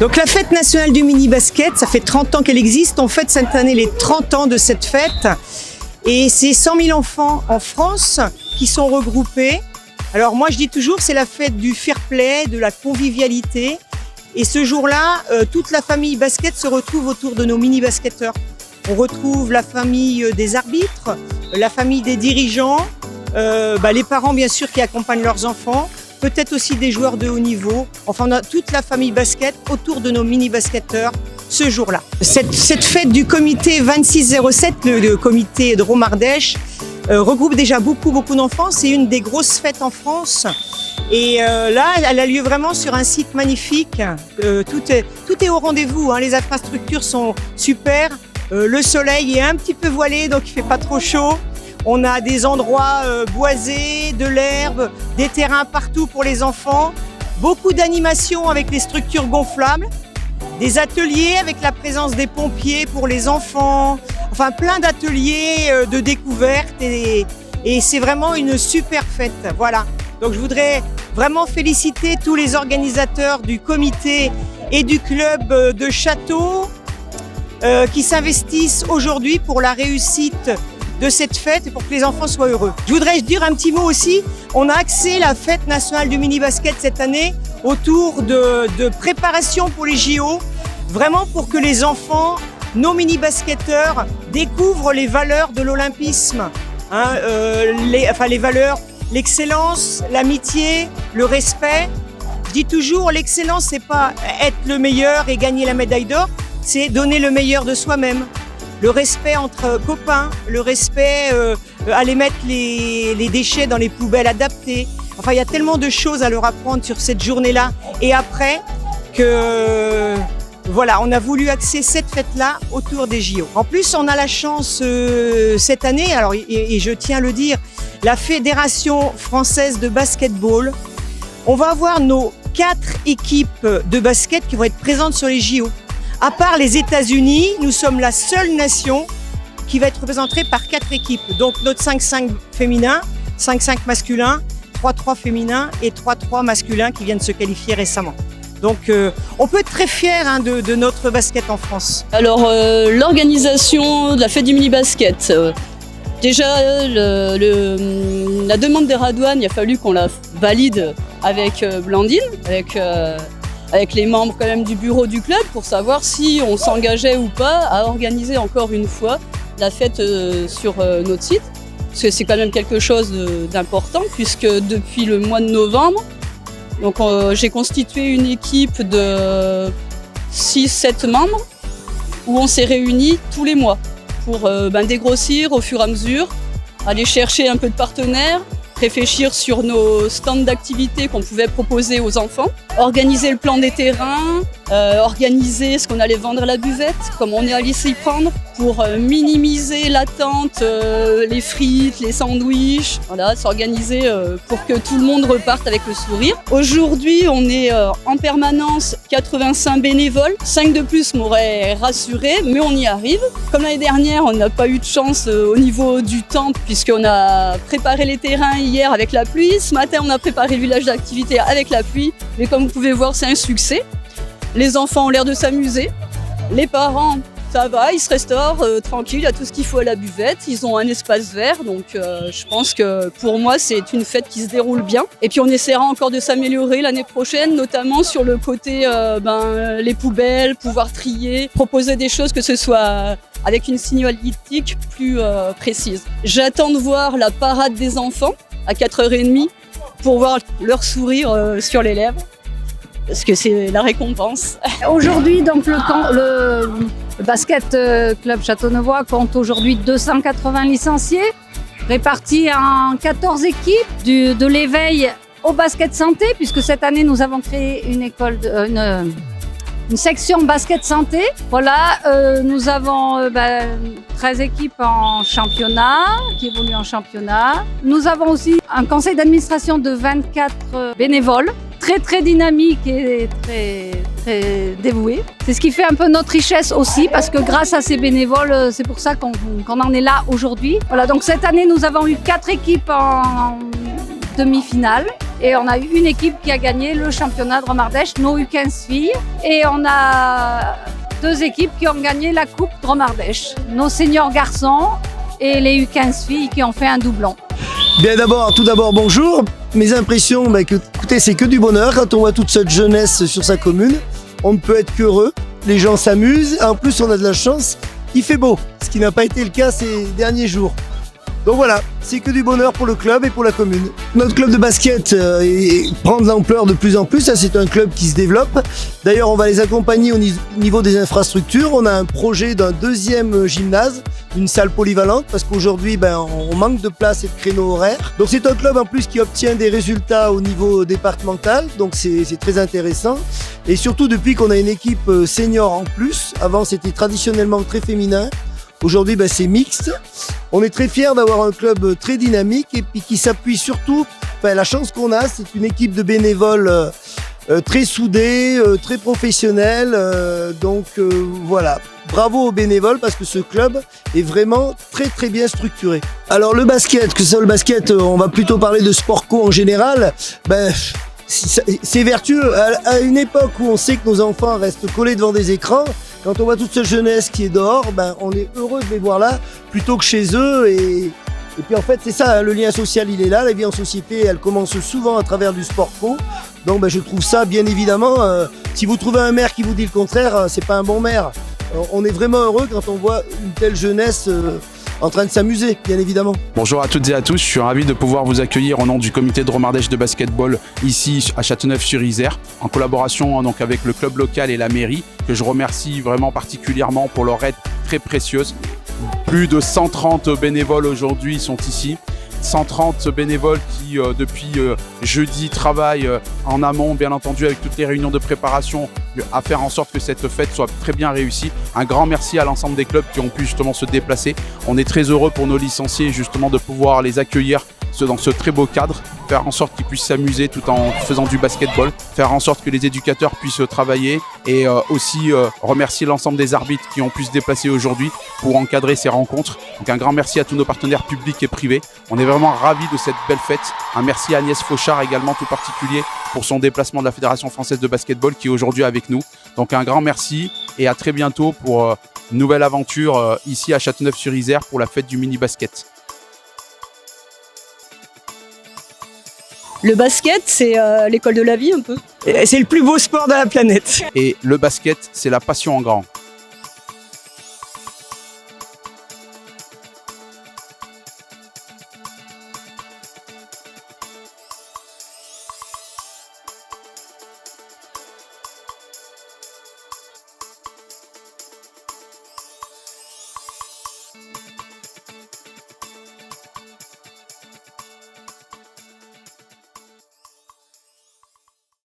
Donc la fête nationale du mini-basket, ça fait 30 ans qu'elle existe. On fête cette année les 30 ans de cette fête. Et c'est 100 000 enfants en France qui sont regroupés. Alors moi je dis toujours, c'est la fête du fair play, de la convivialité. Et ce jour-là, toute la famille basket se retrouve autour de nos mini-basketteurs. On retrouve la famille des arbitres, la famille des dirigeants, les parents bien sûr qui accompagnent leurs enfants, peut-être aussi des joueurs de haut niveau. Enfin, on a toute la famille basket autour de nos mini-basketteurs ce jour-là. Cette fête du comité 2607, le comité de Drôme-Ardèche, regroupe déjà beaucoup d'enfants. C'est une des grosses fêtes en France. Et là, elle a lieu vraiment sur un site magnifique. Tout est au rendez-vous, hein. Les infrastructures sont super. Le soleil est un petit peu voilé, donc il ne fait pas trop chaud. On a des endroits boisés, de l'herbe, des terrains partout pour les enfants. Beaucoup d'animations avec les structures gonflables. Des ateliers avec la présence des pompiers pour les enfants. Enfin, plein d'ateliers de découverte. Et c'est vraiment une super fête. Voilà. Donc je voudrais vraiment féliciter tous les organisateurs du comité et du club de Château qui s'investissent aujourd'hui pour la réussite de cette fête et pour que les enfants soient heureux. Je voudrais dire un petit mot aussi, on a axé la fête nationale du mini-basket cette année autour de préparation pour les JO, vraiment pour que les enfants, nos mini-basketteurs, découvrent les valeurs de l'olympisme, hein, les valeurs, l'excellence, l'amitié, le respect. Je dis toujours, l'excellence, c'est pas être le meilleur et gagner la médaille d'or, c'est donner le meilleur de soi-même. Le respect entre copains, le respect, aller mettre les déchets dans les poubelles adaptées. Enfin, il y a tellement de choses à leur apprendre sur cette journée-là et après que voilà, on a voulu axer cette fête-là autour des JO. En plus, on a la chance cette année, alors et je tiens à le dire, la Fédération française de basketball, on va avoir nos 4 équipes de basket qui vont être présentes sur les JO. À part les États-Unis, nous sommes la seule nation qui va être représentée par 4 équipes. Donc notre 5-5 féminin, 5-5 masculin, 3-3 féminin et 3-3 masculin qui viennent se qualifier récemment. Donc on peut être très fiers de notre basket en France. Alors l'organisation de la fête du mini-basket, déjà la demande des Radouanes, il a fallu qu'on la valide avec Blandine, avec les membres quand même du bureau du club pour savoir si on s'engageait ou pas à organiser encore une fois la fête sur notre site. Parce que c'est quand même quelque chose d'important puisque depuis le mois de novembre, donc j'ai constitué une équipe de 6-7 membres où on s'est réunis tous les mois pour dégrossir au fur et à mesure, aller chercher un peu de partenaires, réfléchir sur nos stands d'activités qu'on pouvait proposer aux enfants, organiser le plan des terrains, organiser ce qu'on allait vendre à la buvette, comme on est allé s'y prendre, pour minimiser l'attente, les frites, les sandwichs, voilà, s'organiser pour que tout le monde reparte avec le sourire. Aujourd'hui, on est en permanence 85 bénévoles, 5 de plus m'auraient rassuré, mais on y arrive. Comme l'année dernière, on n'a pas eu de chance au niveau du temps, puisqu'on a préparé les terrains hier avec la pluie. Ce matin, on a préparé le village d'activité avec la pluie. Mais comme vous pouvez voir, c'est un succès. Les enfants ont l'air de s'amuser. Les parents, ça va, ils se restaurent tranquilles, il y a tout ce qu'il faut à la buvette. Ils ont un espace vert, donc je pense que pour moi, c'est une fête qui se déroule bien. Et puis on essaiera encore de s'améliorer l'année prochaine, notamment sur le côté les poubelles, pouvoir trier, proposer des choses que ce soit avec une signalétique plus précise. J'attends de voir la parade des enfants à 4h30 pour voir leur sourire sur les lèvres, parce que c'est la récompense. Aujourd'hui, donc le basket club Châteaunevoix compte aujourd'hui 280 licenciés, répartis en 14 équipes, de l'éveil au basket santé, puisque cette année nous avons créé une section basket santé. Voilà, nous avons 13 équipes en championnat, qui évoluent en championnat. Nous avons aussi un conseil d'administration de 24 bénévoles, très dynamique et très dévoué. C'est ce qui fait un peu notre richesse aussi, parce que grâce à ces bénévoles, c'est pour ça qu'on en est là aujourd'hui. Voilà, donc cette année, nous avons eu 4 équipes en demi-finale. Et on a eu une équipe qui a gagné le championnat de Dromardèche, nos U15 filles. Et on a 2 équipes qui ont gagné la Coupe Dromardèche, nos seniors garçons et les U15 filles qui ont fait un doublon. Bien tout d'abord, bonjour. Mes impressions, écoutez, c'est que du bonheur quand on voit toute cette jeunesse sur sa commune. On ne peut être qu'heureux. Les gens s'amusent. En plus, on a de la chance. Il fait beau, ce qui n'a pas été le cas ces derniers jours. Donc voilà, c'est que du bonheur pour le club et pour la commune. Notre club de basket prend de l'ampleur de plus en plus, ça c'est un club qui se développe. D'ailleurs on va les accompagner au niveau des infrastructures. On a un projet d'un 2e gymnase, une salle polyvalente, parce qu'aujourd'hui on manque de place et de créneaux horaires. Donc c'est un club en plus qui obtient des résultats au niveau départemental, donc c'est très intéressant. Et surtout depuis qu'on a une équipe senior en plus, avant c'était traditionnellement très féminin. Aujourd'hui, c'est mixte. On est très fiers d'avoir un club très dynamique et puis qui s'appuie surtout. La chance qu'on a, c'est une équipe de bénévoles très soudée, très professionnelle. Donc voilà, bravo aux bénévoles parce que ce club est vraiment très bien structuré. Alors le basket, que ça le basket, on va plutôt parler de sport co en général. C'est vertueux. À une époque où on sait que nos enfants restent collés devant des écrans, quand on voit toute cette jeunesse qui est dehors, on est heureux de les voir là plutôt que chez eux. Et puis en fait, c'est ça, le lien social, il est là. La vie en société, elle commence souvent à travers du sport co. Donc je trouve ça, bien évidemment, si vous trouvez un maire qui vous dit le contraire, c'est pas un bon maire. On est vraiment heureux quand on voit une telle jeunesse en train de s'amuser, bien évidemment. Bonjour à toutes et à tous, je suis ravi de pouvoir vous accueillir au nom du comité de Dromardèche de basketball ici à Châteauneuf-sur-Isère, en collaboration donc avec le club local et la mairie, que je remercie vraiment particulièrement pour leur aide très précieuse. Plus de 130 bénévoles aujourd'hui sont ici. 130 bénévoles qui depuis jeudi travaillent en amont, bien entendu, avec toutes les réunions de préparation à faire en sorte que cette fête soit très bien réussie. Un grand merci à l'ensemble des clubs qui ont pu justement se déplacer. On est très heureux pour nos licenciés justement de pouvoir les accueillir dans ce très beau cadre, faire en sorte qu'ils puissent s'amuser tout en faisant du basketball, faire en sorte que les éducateurs puissent travailler et aussi remercier l'ensemble des arbitres qui ont pu se déplacer aujourd'hui pour encadrer ces rencontres. Donc un grand merci à tous nos partenaires publics et privés. On est vraiment ravis de cette belle fête. Un merci à Agnès Fauchard également tout particulier pour son déplacement de la Fédération française de basketball qui est aujourd'hui avec nous. Donc un grand merci et à très bientôt pour une nouvelle aventure ici à Châteauneuf-sur-Isère pour la fête du mini-basket. Le basket, c'est l'école de la vie un peu. C'est le plus beau sport de la planète. Et le basket, c'est la passion en grand.